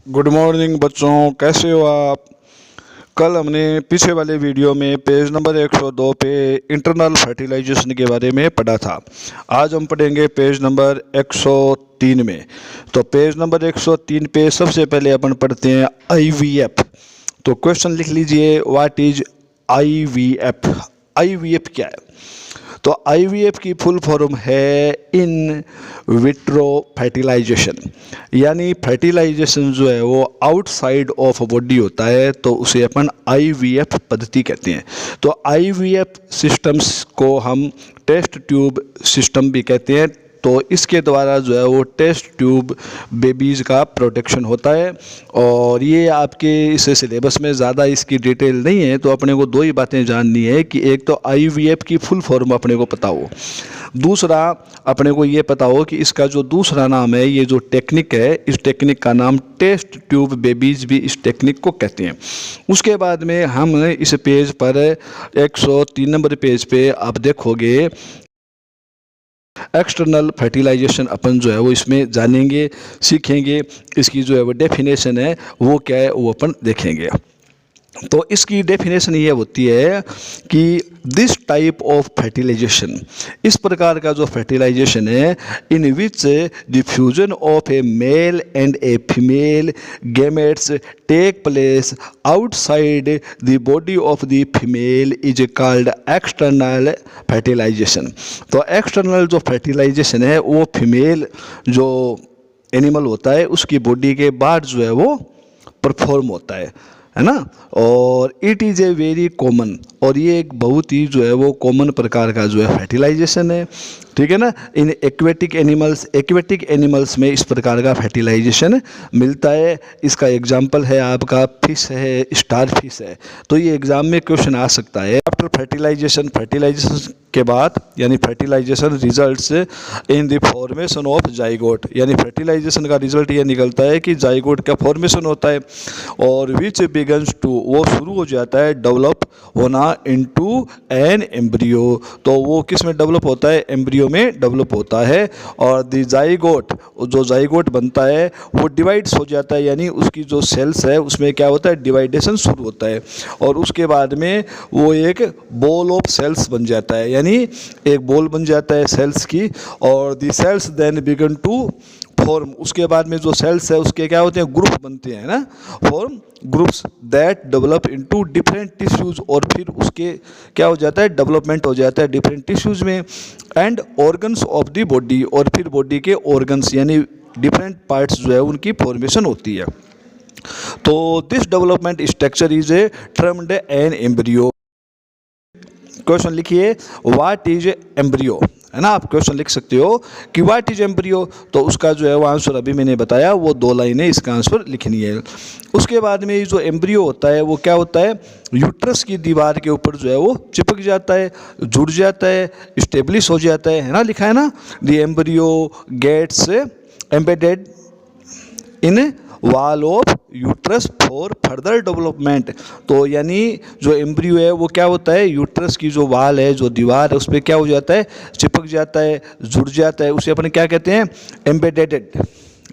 Good morning बच्चों, कैसे हो आप। कल हमने पीछे वाले वीडियो में पेज नंबर 102 पे इंटरनल फर्टिलाइजेशन के बारे में पढ़ा था। आज हम पढ़ेंगे पेज नंबर 103 में। तो पेज नंबर 103 पे सबसे पहले अपन पढ़ते हैं आईवीएफ। तो क्वेश्चन लिख लीजिए, व्हाट इज आईवीएफ। आईवीएफ क्या है? तो आईवीएफ की फुल फॉर्म है इन विट्रो फर्टिलाइजेशन। यानी फर्टिलाइजेशन जो है वो आउटसाइड ऑफ बॉडी होता है, तो उसे अपन आईवीएफ पद्धति कहते हैं। तो आईवीएफ सिस्टम्स को हम टेस्ट ट्यूब सिस्टम भी कहते हैं। तो इसके द्वारा जो है वो टेस्ट ट्यूब बेबीज़ का प्रोटेक्शन होता है। और ये आपके इस सिलेबस में ज़्यादा इसकी डिटेल नहीं है, तो अपने को दो ही बातें जाननी है कि एक तो आईवीएफ की फुल फॉर्म अपने को पता हो, दूसरा अपने को ये पता हो कि इसका जो दूसरा नाम है, ये जो टेक्निक है, इस टेक्निक का नाम टेस्ट ट्यूब बेबीज़ भी इस टेक्निक को कहते हैं। उसके बाद में हम इस पेज पर 103 नंबर पेज पे आप देखोगे एक्सटर्नल फर्टिलाइजेशन अपन जो है वो इसमें जानेंगे, सीखेंगे। इसकी जो है वो डेफिनेशन है वो क्या है वो अपन देखेंगे। तो इसकी डेफिनेशन ये होती है कि दिस टाइप ऑफ फर्टिलाइजेशन, इस प्रकार का जो फर्टिलाइजेशन है, in which the fusion of a male and a female gametes take place outside the body of the female is called external fertilization. तो एक्सटर्नल जो फर्टिलाइजेशन है वो फीमेल जो एनिमल होता है उसकी बॉडी के बाहर जो है वो परफॉर्म होता है ना। और it is a very common, और ये एक बहुत ही जो है वो कॉमन प्रकार का जो है फर्टिलाइजेशन है, ठीक है ना। इन एक्वेटिक एनिमल्स में इस प्रकार का फर्टिलाइजेशन मिलता है। इसका एग्जांपल है आपका फिश है, स्टार फिश है। तो ये एग्जाम में क्वेश्चन आ सकता है। आफ्टर फर्टिलाइजेशन के बाद यानी fertilisation results in the formation of zygote, यानी फर्टिलाइजेशन का रिजल्ट ये निकलता है कि जाइगोट का फॉर्मेशन होता है, और विच बिगन्स टू, वो शुरू हो जाता है डेवलप होना इनटू एन एम्ब्रियो। तो वो किस में डेवलप होता है? एम्ब्रियो में डेवलप होता है। और द जाइगोट, जो जाइगोट बनता है वो डिवाइड्स हो जाता है, यानी उसकी जो सेल्स है उसमें क्या होता है? डिवाइडेशन शुरू होता है, और उसके बाद में वो एक बॉल ऑफ सेल्स बन जाता है, यानी एक बॉल बन जाता है सेल्स की। और the cells then began to form, उसके बाद में जो सेल्स है उसके क्या होते हैं? ग्रुप बनते हैं ना, form groups that develop into different tissues, और फिर उसके क्या हो जाता है? डेवलपमेंट हो जाता है डिफरेंट टिश्यूज में। And organs of the body, और फिर बॉडी के ऑर्गन्स यानी डिफरेंट पार्ट्स जो है उनकी फॉर्मेशन होती है। तो this development structure is a termed an embryo. Question लिखिए, व्हाट इज एम्ब्रियो, है ना। आप क्वेश्चन लिख सकते हो कि व्हाट इज एम्ब्रियो, तो उसका जो है वो आंसर अभी मैंने बताया, वो 2 लाइनें इसका आंसर लिखनी है। उसके बाद में जो एम्ब्रियो होता है वो क्या होता है? यूट्रस की दीवार के ऊपर जो है वो चिपक जाता है, जुड़ जाता है, इस्टेब्लिश हो जाता है ना, लिखा है ना। The embryo gets embedded in wall of uterus for further development. तो यानी जो एम्ब्रियो है वो क्या होता है? यूट्रस की जो वाल है, जो दीवार है, उस पर क्या हो जाता है? चिपक जाता है, जुड़ जाता है। उसे अपन क्या कहते हैं? एम्बेडेड,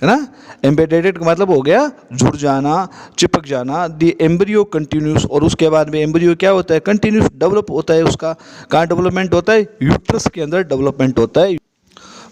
है ना। एम्बेडेड का मतलब हो गया जुड़ जाना, चिपक जाना। द एम्ब्रियो कंटिन्यूस, और उसके बाद में एम्ब्रियो क्या होता है? कंटिन्यूस डेवलप होता है। उसका कहाँ डेवलपमेंट होता है? यूट्रस के अंदर डेवलपमेंट होता है।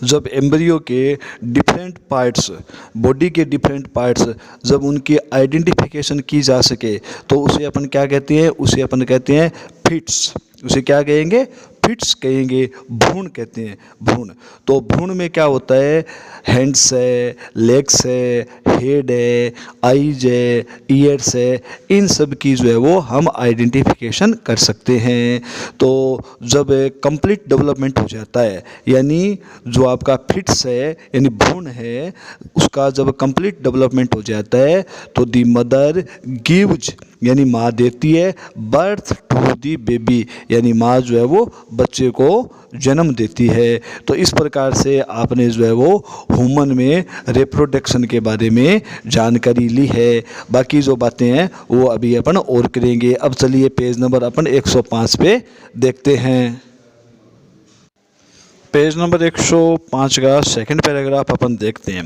जब एम्ब्रियो के डिफरेंट पार्ट्स, बॉडी के डिफरेंट पार्ट्स जब उनकी आइडेंटिफिकेशन की जा सके, तो उसे अपन क्या कहते हैं? उसे अपन कहते हैं फिट्स। उसे क्या कहेंगे? फिट्स कहेंगे, भ्रूण कहते हैं, भ्रूण। तो भ्रूण में क्या होता है? हैंड्स है, लेग्स है, हेड है, आईज है, ईयर्स है, इन सब की जो है वो हम आइडेंटिफिकेशन कर सकते हैं। तो जब कंप्लीट डेवलपमेंट हो जाता है, यानी जो आपका फिट्स है यानी भ्रूण है, उसका जब कंप्लीट डेवलपमेंट हो जाता है, तो दी मदर गिव्स, यानी माँ देती है, बर्थ टू दी बेबी, यानी माँ जो है वो बच्चे को जन्म देती है। तो इस प्रकार से आपने जो है वो ह्यूमन में रिप्रोडक्शन के बारे में जानकारी ली है। बाकी जो बातें हैं वो अभी अपन और करेंगे। अब चलिए पेज नंबर अपन 105 पे देखते हैं। पेज नंबर 105 का सेकंड पैराग्राफ अपन देखते हैं।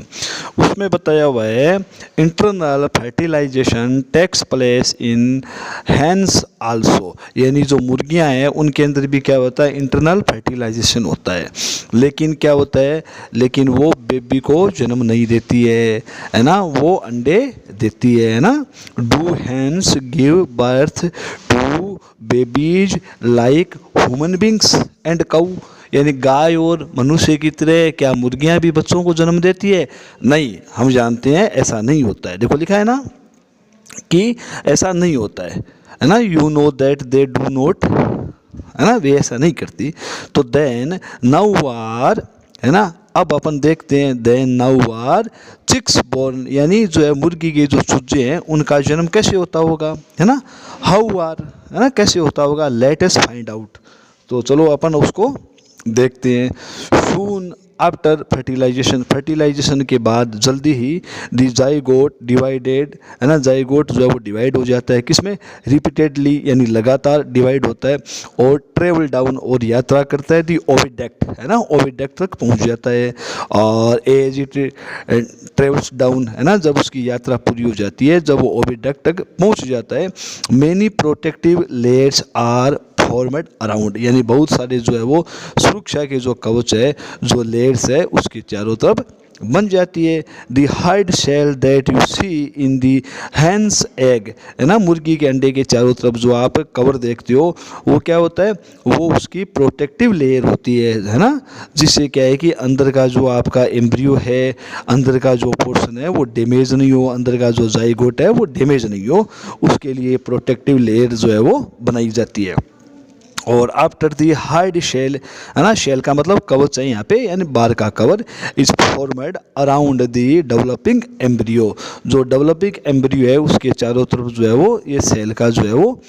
उसमें बताया हुआ है internal fertilisation takes place in hens also, यानी जो मुर्गियां हैं उनके अंदर भी क्या होता है, इंटरनल फर्टिलाइजेशन होता है। लेकिन क्या होता है, लेकिन वो बेबी को जन्म नहीं देती है ना, वो अंडे देती है ना। Do hens give birth to babies like human beings and cow, यानी गाय और मनुष्य की तरह क्या मुर्गियां भी बच्चों को जन्म देती है? नहीं, हम जानते हैं ऐसा नहीं होता है। देखो लिखा है ना कि ऐसा नहीं होता है ना। You know that they do not, है ना, वे ऐसा नहीं करती। तो देन नाउ आर, है ना, अब अपन देखते हैं then now are chicks born, यानी जो है मुर्गी के जो चूजे हैं उनका जन्म कैसे होता होगा, है ना। हाउ आर, है ना, कैसे होता होगा, लेट अस फाइंड आउट। तो चलो अपन उसको देखते हैं। सून आफ्टर फर्टिलाइजेशन के बाद जल्दी ही दी जाइगोट डिवाइडेड, है ना, जाइगोट जो है वो डिवाइड हो जाता है किसमें, रिपीटेडली, यानी लगातार डिवाइड होता है और ट्रेवल डाउन, और यात्रा करता है दी ओविडक्ट, है ना, ओविडक्ट तक पहुंच जाता है। और एज इट ट्रेवल्स डाउन, है ना, जब उसकी यात्रा पूरी हो जाती है, जब वो ओविडक्ट तक पहुंच जाता है, many protective layers are formed around, यानी बहुत सारे जो है वो सुरक्षा के जो कवच है, जो लेयर्स है, उसके चारों तरफ बन जाती है। The hard shell that you see in the hen's egg, है ना, मुर्गी के अंडे के चारों तरफ जो आप कवर देखते हो वो क्या होता है, वो उसकी प्रोटेक्टिव लेयर होती है ना, जिससे क्या है कि अंदर का जो आपका एम्ब्रियो है, अंदर का जो पोर्शन है वो डैमेज नहीं हो, अंदर का जो जाइगोट है वो डैमेज नहीं हो, उसके लिए प्रोटेक्टिव लेयर जो है वो बनाई जाती है। और आफ्टर दी हार्ड शेल, है ना, शेल का मतलब कवच है यहाँ पे, यानी बार का cover, is formed around the developing embryo, जो डेवलपिंग एम्ब्रियो है उसके चारों तरफ जो है वो ये सेल का जो है वो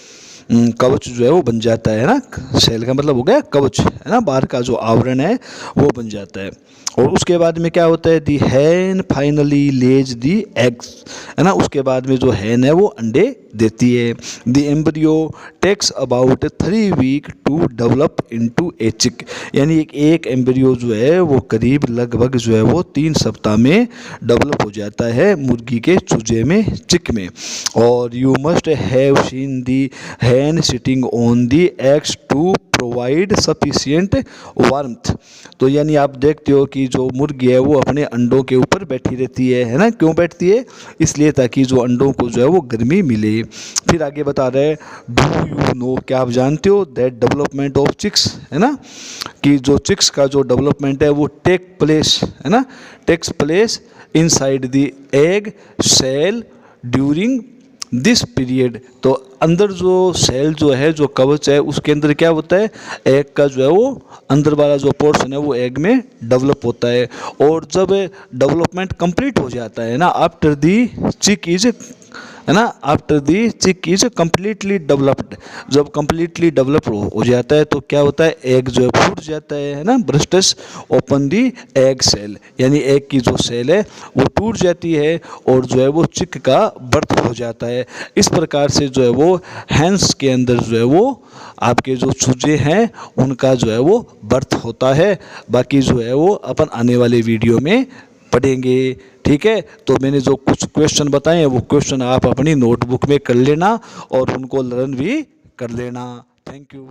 कवच जो है वो बन जाता है ना। सेल का मतलब हो गया कवच, है ना, बाहर का जो आवरण है वो बन जाता है। और उसके बाद में क्या होता है, दी हैन फाइनली लेज दी एग्स, है ना, उसके बाद में जो हैन है वो अंडे देती है। The embryo takes about 3 week to develop into a chick, यानी एक एम्ब्रियो जो है वो करीब लगभग जो है वो 3 सप्ताह में डेवलप हो जाता है मुर्गी के चूजे में, चिक में। और you must have seen the hen sitting on the eggs to provide sufficient warmth, तो यानी आप देखते हो कि जो मुर्गी है वो अपने अंडों के ऊपर बैठी रहती है ना। क्यों बैठती है, इसलिए ताकि जो अंडों को जो है वो गर्मी मिले। फिर आगे बता रहे हैं, डू यू नो, क्या आप जानते हो, दैट डेवलपमेंट ऑफ चिक्स, है ना, कि जो चिक्स का जो डेवलपमेंट है वो टेक प्लेस, है ना, takes place inside the egg cell during this period. तो अंदर जो सेल जो है, जो कवच है, उसके अंदर क्या होता है, एग का जो है वो अंदर वाला जो पोर्शन है वो एग में डेवलप होता है। और जब डेवलपमेंट कंप्लीट हो जाता है ना, आफ्टर दी चिक इज, है ना, आफ्टर दी चिक इज कम्प्लीटली डेवलप्ड, जब कम्प्लीटली डेवलप हो जाता है तो क्या होता है, एग जो है फूट जाता है ना, ब्रस्टस ओपन दी एग सेल, यानी एग की जो सेल है वो टूट जाती है और जो है वो चिक का बर्थ हो जाता है। इस प्रकार से जो है वो हैंस के अंदर जो है वो आपके जो चूजे हैं उनका जो है वो बर्थ होता है। बाकी जो है वो अपन आने वाले वीडियो में पढ़ेंगे, ठीक है। तो मैंने जो कुछ क्वेश्चन बताए हैं वो क्वेश्चन आप अपनी नोटबुक में कर लेना और उनको लर्न भी कर लेना। Thank you.